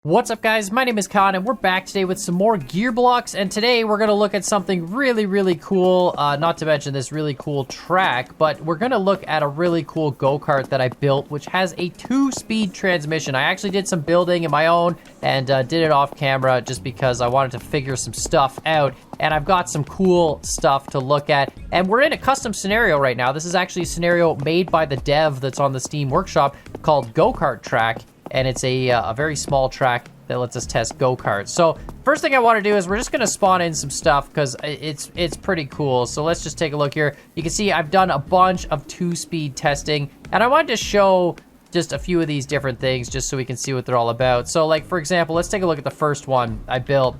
What's up, guys? My name is Khan, and we're back today with some more GearBlocks, and today we're going to look at something really cool, not to mention this really cool track, but we're going to look at a really cool go-kart that I built, which has a 2-speed transmission. I actually did some building in my own, and did it off camera just because I wanted to figure some stuff out, and I've got some cool stuff to look at, and we're in a custom scenario right now. This is actually a scenario made by the dev that's on the Steam Workshop called Go-Kart Track, and it's a very small track that lets us test go-karts. So first thing I want to do is we're just going to spawn in some stuff because it's pretty cool. So let's just take a look here. You can see I've done a bunch of 2-speed testing, and I wanted to show just a few of these different things just so we can see what they're all about. So like, for example, let's take a look at the first one I built.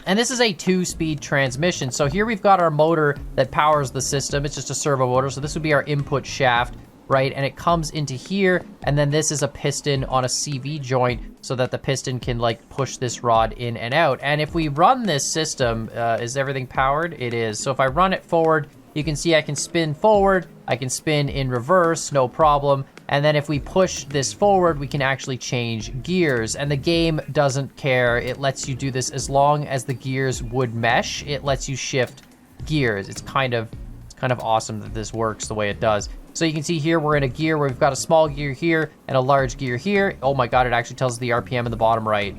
And this is a 2-speed transmission. So here we've got our motor that powers the system. It's just a servo motor. So this would be our input shaft, right? And it comes into here, and then this is a piston on a CV joint so that the piston can like push this rod in and out. And if we run this system, is everything powered? It is. So if I run it forward, you can see I can spin forward, I can spin in reverse, no problem. And then if we push this forward, we can actually change gears, and the game doesn't care. It lets you do this as long as the gears would mesh. It lets you shift gears. It's kind of awesome that this works the way it does. So you can see here we're in a gear where we've got a small gear here and a large gear here. Oh my god, it actually tells the RPM in the bottom right.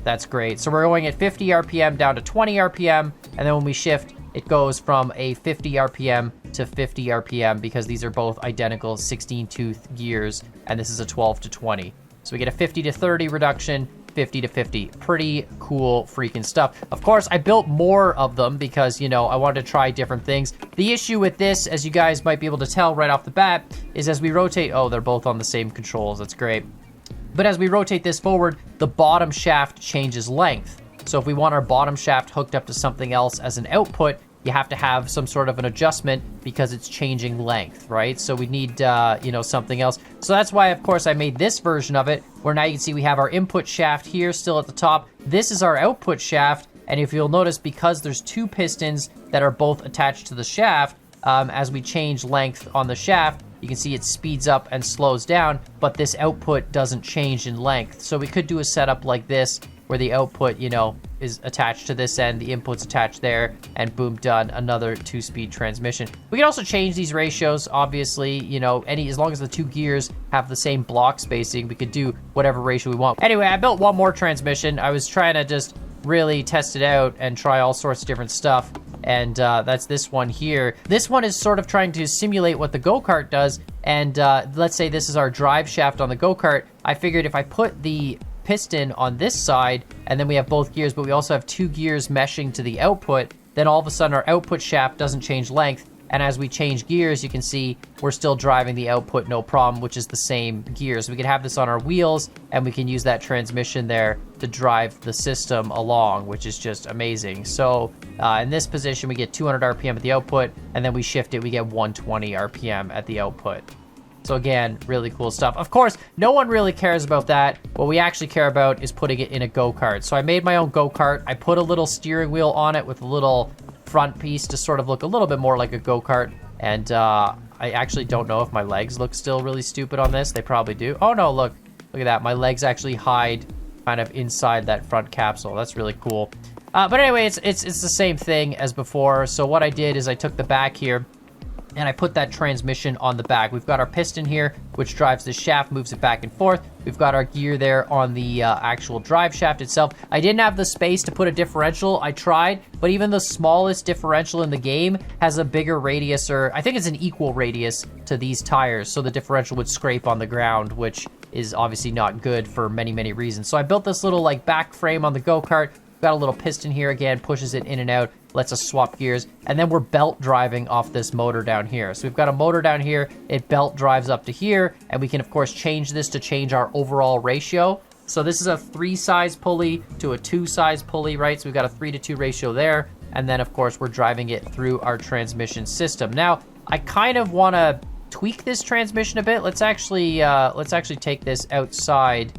That's great. So we're going at 50 RPM down to 20 RPM, and then when we shift, it goes from a 50 RPM to 50 RPM because these are both identical 16-tooth gears, and this is a 12 to 20. So we get a 50 to 30 reduction, 50 to 50. Pretty cool freaking stuff. Of course, I built more of them because, you know, I wanted to try different things. The issue with this, as you guys might be able to tell right off the bat, is as we rotate, oh, they're both on the same controls. That's great. But as we rotate this forward, the bottom shaft changes length. So if we want our bottom shaft hooked up to something else as an output, you have to have some sort of an adjustment because it's changing length, right? So we need, you know, something else. So that's why, of course, I made this version of it, where now you can see we have our input shaft here still at the top. This is our output shaft, and if you'll notice, because there's two pistons that are both attached to the shaft, as we change length on the shaft, you can see it speeds up and slows down, but this output doesn't change in length. So we could do a setup like this, where the output, you know, is attached to this end, the input's attached there, and boom, done, another 2-speed transmission. We can also change these ratios, obviously, you know, as long as the two gears have the same block spacing, we could do whatever ratio we want. Anyway, I built one more transmission. I was trying to just really test it out and try all sorts of different stuff, and that's this one here. This one is sort of trying to simulate what the go-kart does, and let's say this is our drive shaft on the go-kart. I figured if I put the piston on this side, and then we have both gears, but we also have two gears meshing to the output, then all of a sudden our output shaft doesn't change length, and as we change gears, you can see we're still driving the output no problem, which is the same gears. We can have this on our wheels, and we can use that transmission there to drive the system along, which is just amazing. So in this position, we get 200 RPM at the output, and then we shift it, we get 120 RPM at the output. So again, really cool stuff. Of course, no one really cares about that. What we actually care about is putting it in a go-kart. So I made my own go-kart. I put a little steering wheel on it with a little front piece to sort of look a little bit more like a go-kart. And I actually don't know if my legs look still really stupid on this. They probably do. Oh no, look at that. My legs actually hide kind of inside that front capsule. That's really cool. But anyway, it's the same thing as before. So what I did is I took the back here, and I put that transmission on the back. We've got our piston here, which drives the shaft, moves it back and forth. We've got our gear there on the actual drive shaft itself. I didn't have the space to put a differential. I tried, but even the smallest differential in the game has a bigger radius, or I think it's an equal radius to these tires, so the differential would scrape on the ground, which is obviously not good for many reasons. So I built this little like back frame on the go-kart. Got a little piston here, again, pushes it in and out, lets us swap gears, and then we're belt driving off this motor down here. So we've got a motor down here, it belt drives up to here, and we can of course change this to change our overall ratio. So this is a 3-size pulley to a 2-size pulley, right? So we've got a 3-to-2 ratio there, and then of course we're driving it through our transmission system. Now, I kind of want to tweak this transmission a bit. Let's actually take this outside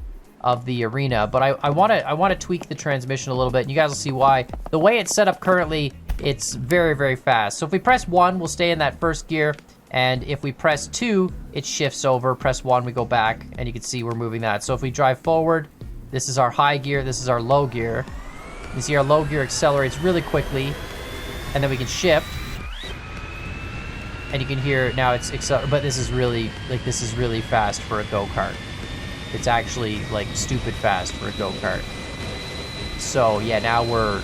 of the arena, but I want to tweak the transmission a little bit, and you guys will see why. The way it's set up currently, it's very fast. So if we press 1, we'll stay in that first gear, and if we press 2, it shifts over. Press 1, we go back, and you can see we're moving that. So if we drive forward, This is our high gear, this is our low gear. You see our low gear accelerates really quickly, and then we can shift. And you can hear now it's but this is really fast for a go-kart. It's actually like stupid fast for a go-kart. So yeah, now we're,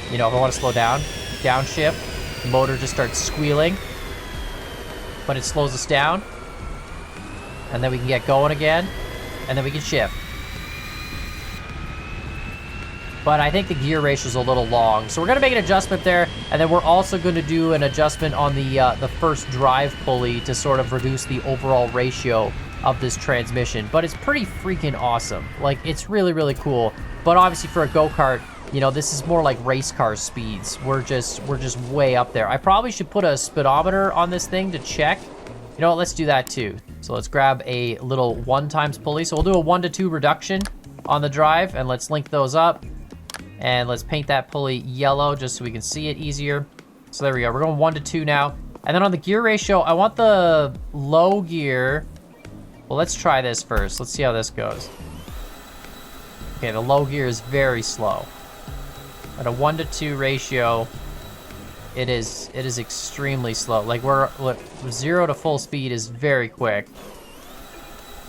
you know, if I want to slow down, downshift, the motor just starts squealing, but it slows us down, and then we can get going again, and then we can shift. But I think the gear ratio is a little long, so we're gonna make an adjustment there, and then we're also gonna do an adjustment on the first drive pulley to sort of reduce the overall ratio of this transmission. But it's pretty freaking awesome. Like, it's really, really cool. But obviously for a go-kart, you know, this is more like race car speeds. We're just way up there. I probably should put a speedometer on this thing to check. You know what, let's do that too. So let's grab a little 1 times pulley. So we'll do a 1 to 2 reduction on the drive, and let's link those up. And let's paint that pulley yellow just so we can see it easier. So there we go, we're going 1 to 2 now. And then on the gear ratio, I want the low gear. Well, let's try this first. Let's see how this goes. Okay, the low gear is very slow. At a 1 to 2 ratio, it is extremely slow. Like, look, 0 to full speed is very quick.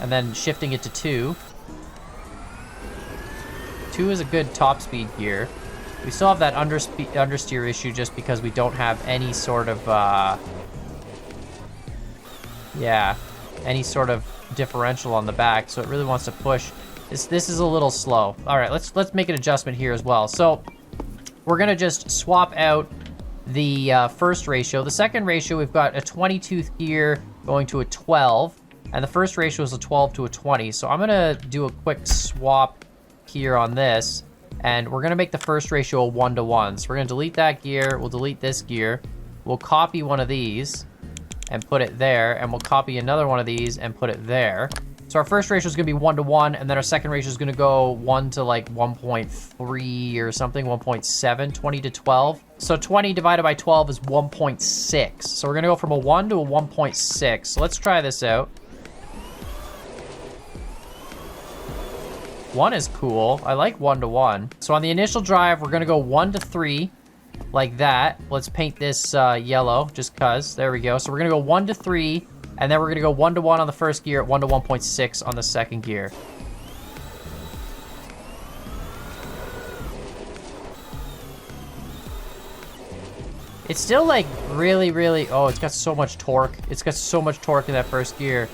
And then shifting it to 2. 2 is a good top speed gear. We still have that understeer issue just because we don't have any sort of, any sort of differential on the back, so it really wants to push. This is a little slow. All right, let's make an adjustment here as well. So we're gonna just swap out the first ratio. The second ratio, we've got a 22th gear going to a 12, and the first ratio is a 12 to a 20. So I'm gonna do a quick swap here on this, and we're gonna make the first ratio a 1 to 1. So we're gonna delete that gear, we'll delete this gear, we'll copy one of these and put it there, and we'll copy another one of these and put it there. So our first ratio is gonna be 1 to 1, and then our second ratio is gonna go 1 to like 1.3 or something, 1.7, 20 to 12. So 20 divided by 12 is 1.6. So we're gonna go from a 1 to a 1.6. So let's try this out. 1 is cool. I like 1 to 1. So on the initial drive, we're gonna go 1 to 3, like that. Let's paint this yellow, just cause. There we go. So we're gonna go 1 to 3, and then we're gonna go 1 to 1 on the first gear, 1 to 1.6 on the second gear. It's still like really, really, oh, it's got so much torque. It's got so much torque in that first gear.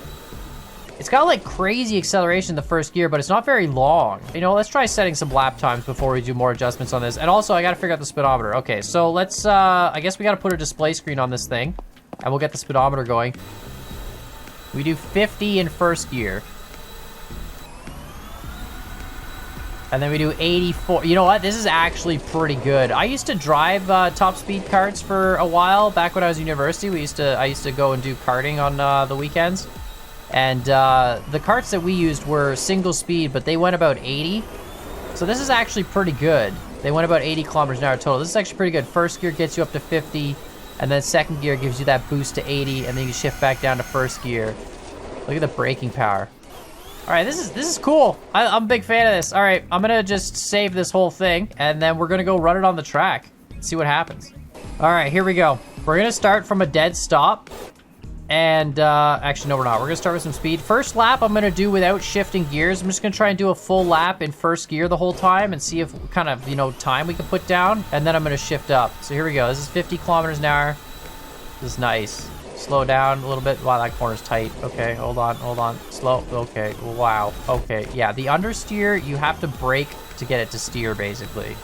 It's got like crazy acceleration in the first gear, but it's not very long. You know, let's try setting some lap times before we do more adjustments on this. And also, I gotta figure out the speedometer. Okay, so let's, I guess we gotta put a display screen on this thing, and we'll get the speedometer going. We do 50 in first gear. And then we do 84. You know what? This is actually pretty good. I used to drive top speed karts for a while. Back when I was in university, I used to go and do karting on the weekends. And the karts that we used were single speed, but they went about 80. So this is actually pretty good. They went about 80 kilometers an hour total. This is actually pretty good. First gear gets you up to 50, and then second gear gives you that boost to 80, and then you shift back down to first gear. Look at the braking power. All right, this is cool. I'm a big fan of this. All right, I'm gonna just save this whole thing, and then we're gonna go run it on the track. See what happens. All right, here we go. We're gonna start from a dead stop. And actually, no, we're not. We're gonna start with some speed. First lap, I'm gonna do without shifting gears. I'm just gonna try and do a full lap in first gear the whole time and see if kind of, you know, time we can put down. And then I'm gonna shift up. So here we go. This is 50 kilometers an hour. This is nice. Slow down a little bit. Wow, that corner's tight. Okay, hold on. Slow. Okay, wow. Okay, yeah, the understeer, you have to brake to get it to steer, basically.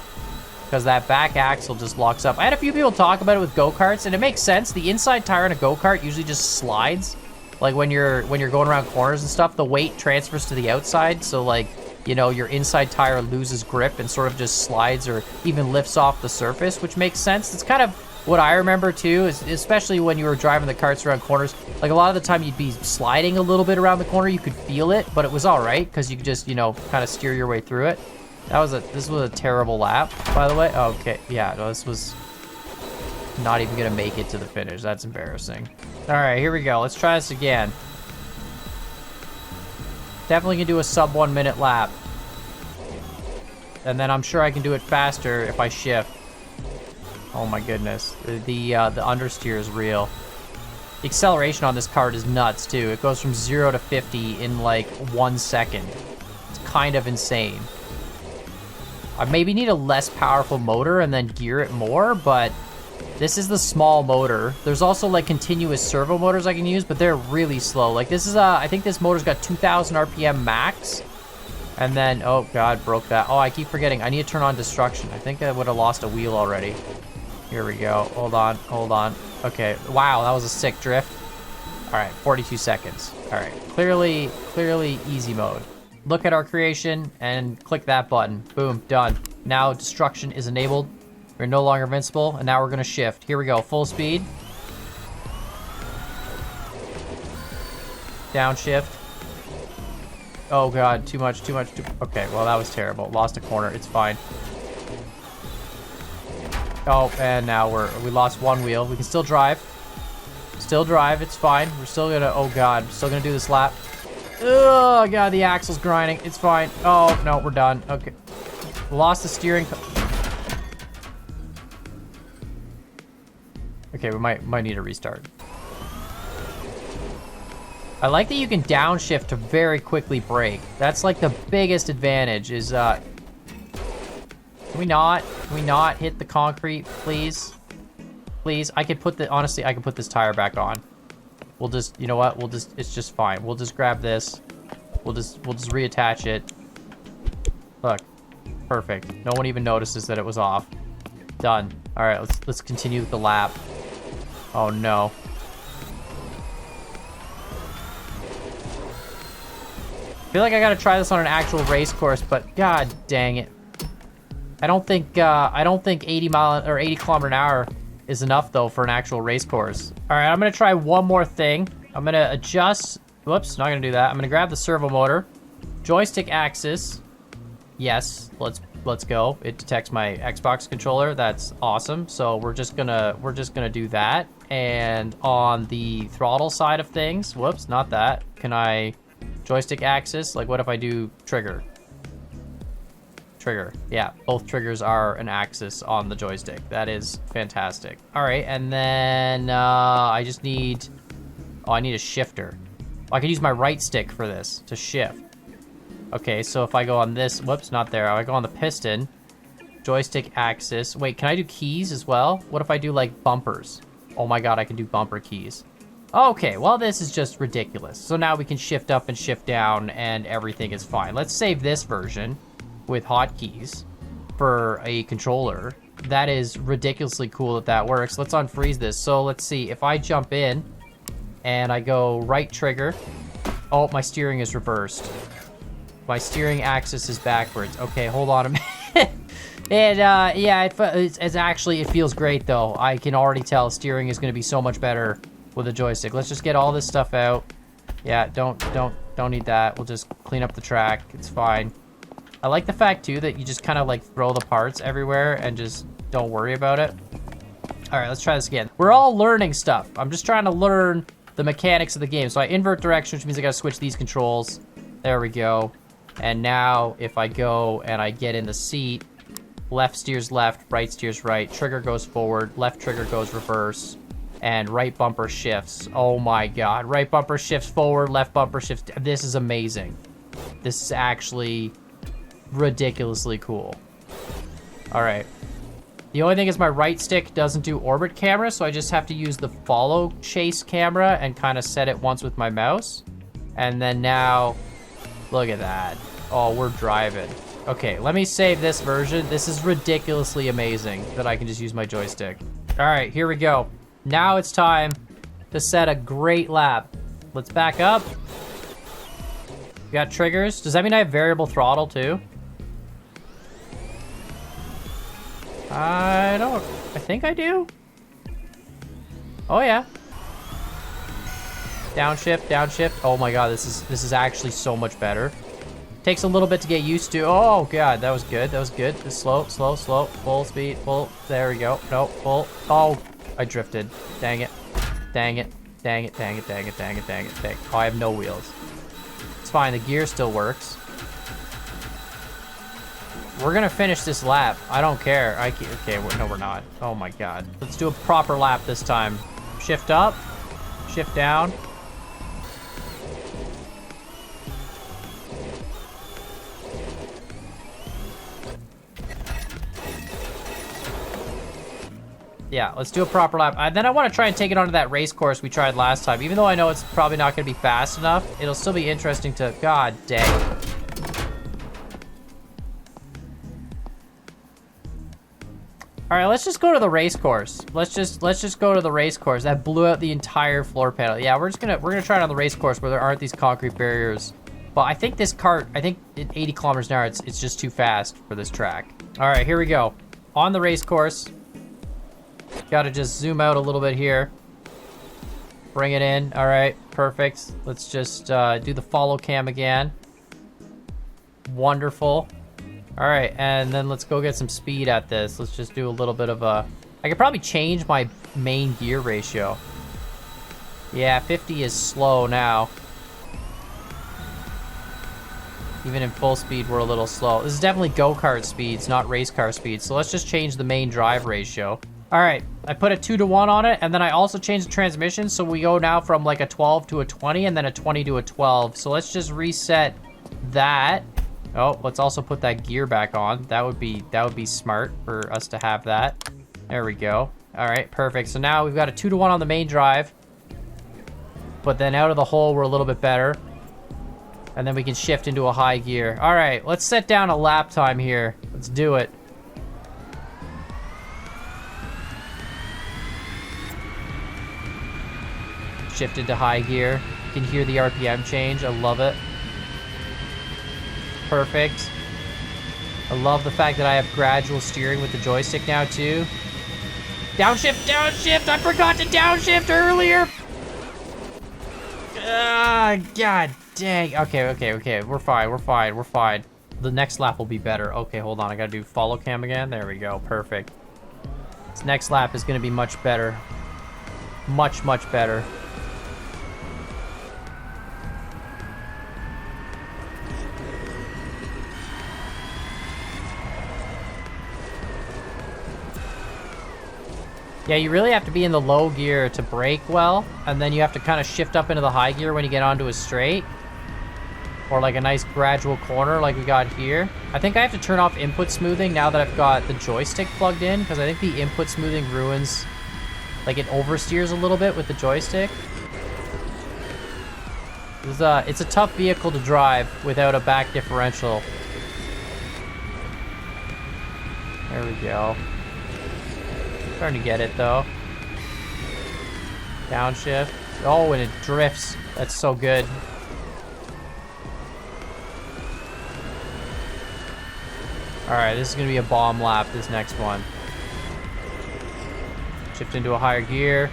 Because that back axle just locks up. I had a few people talk about it with go-karts, and it makes sense. The inside tire in a go-kart usually just slides. Like when you're going around corners and stuff, the weight transfers to the outside. So like, you know, your inside tire loses grip and sort of just slides or even lifts off the surface, which makes sense. It's kind of what I remember too, is especially when you were driving the karts around corners. Like a lot of the time you'd be sliding a little bit around the corner. You could feel it, but it was all right because you could just, you know, kind of steer your way through it. This was a terrible lap, by the way. Okay, yeah, no, this was not even gonna make it to the finish. That's embarrassing. All right, here we go. Let's try this again. Definitely gonna do a sub 1 minute lap. And then I'm sure I can do it faster if I shift. Oh my goodness. The understeer is real. The acceleration on this cart is nuts too. It goes from 0 to 50 in like 1 second. It's kind of insane. I maybe need a less powerful motor and then gear it more, but this is the small motor. There's also like continuous servo motors I can use, but they're really slow. Like this is I think this motor's got 2,000 RPM max. And then, oh God, broke that. Oh, I keep forgetting. I need to turn on destruction. I think I would have lost a wheel already. Here we go. Hold on, hold on. Okay, wow, that was a sick drift. All right, 42 seconds. All right, clearly easy mode. Look at our creation and click that button. Boom, done. Now destruction is enabled. We're no longer invincible, and now we're gonna shift. Here we go, full speed. Downshift. Oh God, too much. Okay, well that was terrible. Lost a corner, it's fine. Oh, and now we lost one wheel. We can still drive. Still drive, it's fine. We're still gonna, oh God, still gonna do this lap. Oh God, the axle's grinding, it's fine. Oh, no, we're done, okay. Lost the steering. Okay, we might need a restart. I like that you can downshift to very quickly brake. That's like the biggest advantage is, can we not hit the concrete, please? Please, honestly, I could put this tire back on. We'll just, you know what? It's just fine. We'll just grab this. We'll just reattach it. Look, perfect. No one even notices that it was off. Done. All right, let's continue with the lap. Oh no. I feel like I gotta try this on an actual race course, but god dang it. I don't think 80 kilometer an hour is enough though for an actual race course. All right, I'm gonna try one more thing. I'm gonna adjust, whoops, not gonna do that. I'm gonna grab the servo motor, joystick axis. Yes, let's go. It detects my Xbox controller. That's awesome. So we're just gonna do that. And on the throttle side of things, whoops, not that. Can I joystick axis? Like what if I do trigger? Trigger. Yeah, both triggers are an axis on the joystick. That is fantastic. All right, and then I just need, I need a shifter. I could use my right stick for this to shift. Okay, so if I go on this, whoops, not there. I go on the piston, joystick axis. Wait, can I do keys as well? What if I do like bumpers? Oh my God, I can do bumper keys. Okay, well, this is just ridiculous. So now we can shift up and shift down and everything is fine. Let's save this version with hotkeys for a controller. That is ridiculously cool that works. Let's unfreeze this. So let's see, if I jump in and I go right trigger, oh, my steering is reversed. My steering axis is backwards. Okay, hold on a minute. And yeah, it's actually, it feels great though. I can already tell steering is gonna be so much better with a joystick. Let's just get all this stuff out. Yeah, don't need that. We'll just clean up the track. It's fine. I like the fact too that you just kind of like throw the parts everywhere and just don't worry about it. All right, let's try this again. We're all learning stuff. I'm just trying to learn the mechanics of the game. So I invert direction, which means I gotta switch these controls. There we go. And now if I go and I get in the seat, left steers left, right steers right, trigger goes forward, left trigger goes reverse, and right bumper shifts. Oh my God, right bumper shifts forward, left bumper shifts. This is amazing. This is actually ridiculously cool. All right. The only thing is my right stick doesn't do orbit camera, so I just have to use the follow chase camera and kind of set it once with my mouse. And then now, look at that. Oh, we're driving. Okay, let me save this version. This is ridiculously amazing that I can just use my joystick. All right, here we go. Now it's time to set a great lap. Let's back up. We got triggers. Does that mean I have variable throttle too? I think I do. Oh yeah. Downshift, downshift. Oh my God, this is actually so much better. Takes a little bit to get used to. Oh God, that was good. That was good. Just slow, slow, slow. Full speed, full. There we go. No, full. Oh, I drifted. Dang it. Dang it. Dang it. Dang it. Dang it. Dang it. Dang it. Dang it. Oh, I have no wheels. It's fine. The gear still works. We're gonna finish this lap. I don't care. Okay, no, we're not. Oh my god. Let's do a proper lap this time. Shift up, shift down. Yeah, let's do a proper lap. Then I want to try and take it onto that race course we tried last time. Even though I know it's probably not going to be fast enough, it'll still be interesting to... God dang. All right, let's just go to the race course. Let's just go to the race course. That blew out the entire floor panel. Yeah, we're gonna try it on the race course where there aren't these concrete barriers. But I think this cart, I think at 80 kilometers an hour, it's just too fast for this track. All right, here we go. On the race course. Got to just zoom out a little bit here. Bring it in. All right, perfect. Let's just do the follow cam again. Wonderful. All right, and then let's go get some speed at this. Let's just do a little bit of a... I could probably change my main gear ratio. Yeah, 50 is slow now. Even in full speed, we're a little slow. This is definitely go-kart speeds, not race car speeds. So let's just change the main drive ratio. All right, I put a 2-to-1 on it, and then I also changed the transmission, so we go now from like a 12 to a 20, and then a 20 to a 12. So let's just reset that. Oh, let's also put that gear back on. That would be smart for us to have that. There we go. All right, perfect. So now we've got a 2-to-1 on the main drive, but then out of the hole, we're a little bit better. And then we can shift into a high gear. All right, let's set down a lap time here. Let's do it. Shift into high gear. You can hear the RPM change. I love it. Perfect. I love the fact that I have gradual steering with the joystick now too. Downshift, downshift! I forgot to downshift earlier! God dang. Okay. We're fine. The next lap will be better. Okay, hold on. I gotta do follow cam again. There we go. Perfect. This next lap is gonna be much better. Much better. Yeah, you really have to be in the low gear to brake well, and then you have to kind of shift up into the high gear when you get onto a straight. Or like a nice gradual corner like we got here. I think I have to turn off input smoothing now that I've got the joystick plugged in, because I think the input smoothing ruins, like it oversteers a little bit with the joystick. It's a tough vehicle to drive without a back differential. There we go. Starting to get it though. Downshift. Oh, and it drifts. That's so good. Alright, this is gonna be a bomb lap, this next one. Shift into a higher gear.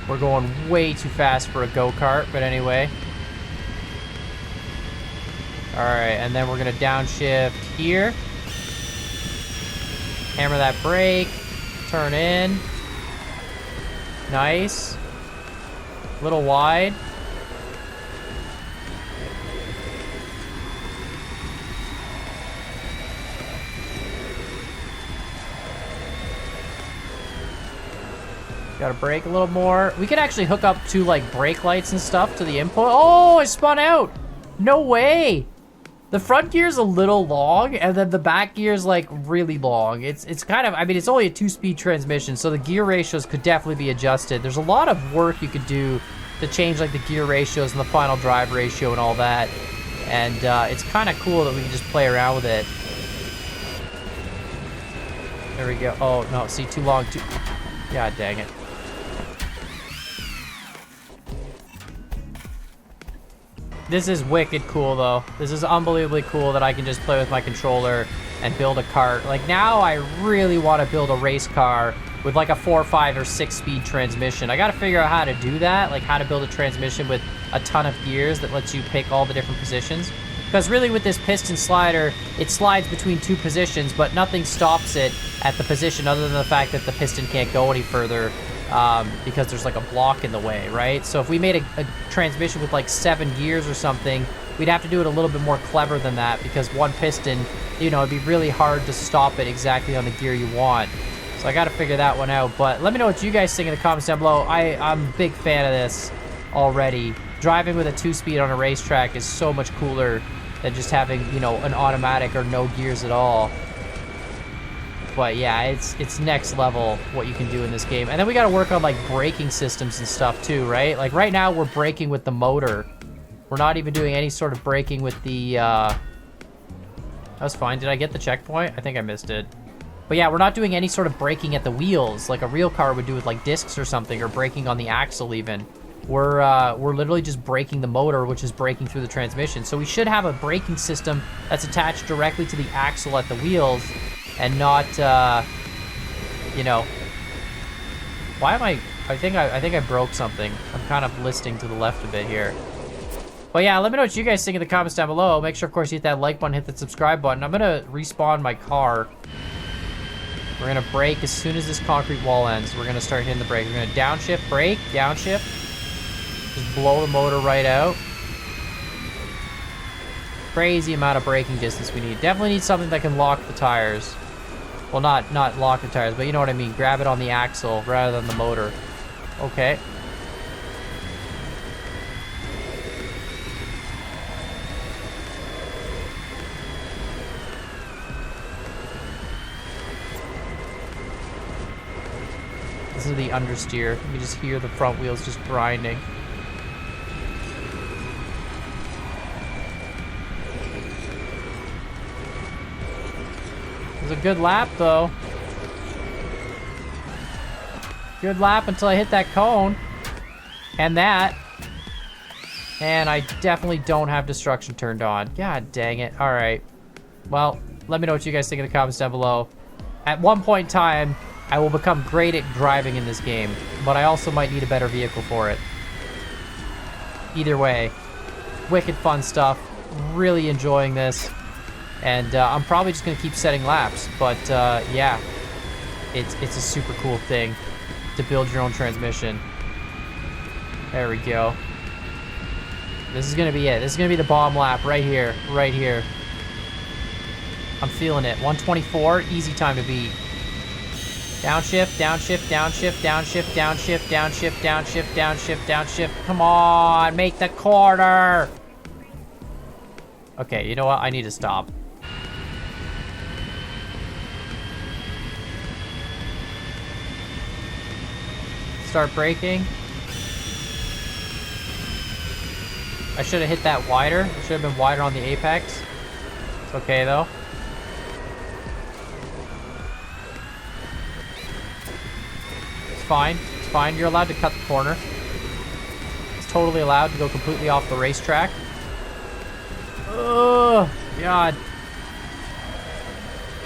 We're going way too fast for a go-kart, but anyway. Alright, and then we're gonna downshift here. Hammer that brake, turn in. Nice. Little wide. Gotta brake a little more. We could actually hook up to like brake lights and stuff to the input. Oh, I spun out. No way. The front gear's a little long, and then the back gear's like really long. It's kind of, I mean, it's only a 2-speed transmission, so the gear ratios could definitely be adjusted. There's a lot of work you could do to change like the gear ratios and the final drive ratio and all that. And it's kind of cool that we can just play around with it. There we go. Oh, no, see, too long, too... God dang it. This is wicked cool, though. This is unbelievably cool that I can just play with my controller and build a kart. Like, now I really want to build a race car with, like, a 4, 5, or 6-speed transmission. I got to figure out how to do that, like how to build a transmission with a ton of gears that lets you pick all the different positions. Because really, with this piston slider, it slides between 2 positions, but nothing stops it at the position other than the fact that the piston can't go any further because there's like a block in the way, right? So if we made a transmission with like 7 gears or something, we'd have to do it a little bit more clever than that, because one piston, you know, it'd be really hard to stop it exactly on the gear you want. So I got to figure that one out. But let me know what you guys think in the comments down below. I'm a big fan of this already. Driving with a 2-speed on a racetrack is so much cooler than just having, you know, an automatic or no gears at all. But yeah, it's next level what you can do in this game. And then we got to work on like braking systems and stuff too, right? Like right now we're braking with the motor. We're not even doing any sort of braking with the, that was fine. Did I get the checkpoint? I think I missed it. But yeah, we're not doing any sort of braking at the wheels like a real car would do with like discs or something, or braking on the axle even. We're literally just braking the motor, which is braking through the transmission. So we should have a braking system that's attached directly to the axle at the wheels, and not, you know. Why am I think I broke something. I'm kind of listing to the left a bit here. But yeah, let me know what you guys think in the comments down below. Make sure, of course, you hit that like button, hit that subscribe button. I'm gonna respawn my car. We're gonna brake as soon as this concrete wall ends. We're gonna start hitting the brake. We're gonna downshift, brake, downshift. Just blow the motor right out. Crazy amount of braking distance we need. Definitely need something that can lock the tires. Well, not lock the tires, but you know what I mean. Grab it on the axle rather than the motor. Okay. This is the understeer. You can just hear the front wheels just grinding. It was a good lap, though. Good lap until I hit that cone. And that. And I definitely don't have destruction turned on. God dang it. All right. Well, let me know what you guys think in the comments down below. At one point in time, I will become great at driving in this game, but I also might need a better vehicle for it. Either way, wicked fun stuff. Really enjoying this. And I'm probably just going to keep setting laps. But yeah, it's a super cool thing to build your own transmission. There we go. This is going to be it. This is going to be the bomb lap right here. Right here. I'm feeling it. 124, easy time to beat. Downshift, downshift, downshift, downshift, downshift, downshift, downshift, downshift, downshift. Come on, make the corner. Okay, you know what? I need to stop. Start braking. I should have hit that wider. It should have been wider on the apex. It's okay, though. Fine. It's fine. You're allowed to cut the corner. It's totally allowed to go completely off the racetrack. Oh, God.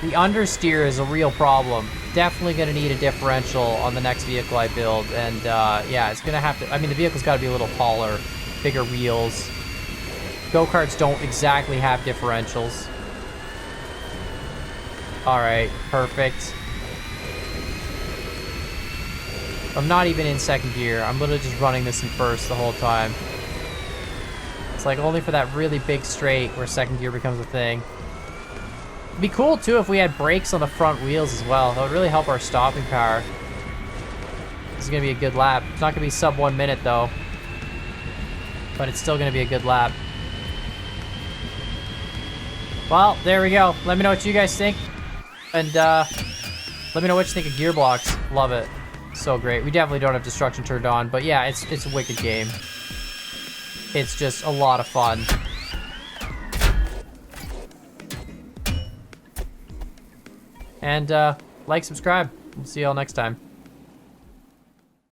The understeer is a real problem. Definitely going to need a differential on the next vehicle I build. And, yeah, it's going to have to... I mean, the vehicle's got to be a little taller. Bigger wheels. Go-karts don't exactly have differentials. Alright, perfect. I'm not even in second gear. I'm literally just running this in first the whole time. It's like only for that really big straight where second gear becomes a thing. It'd be cool too if we had brakes on the front wheels as well. That would really help our stopping power. This is gonna be a good lap. It's not gonna be sub 1 minute though. But it's still gonna be a good lap. Well, there we go. Let me know what you guys think. And let me know what you think of GearBlocks. Love it. So great. We definitely don't have destruction turned on, but yeah, it's a wicked game. It's just a lot of fun. And like, subscribe. We'll see y'all next time.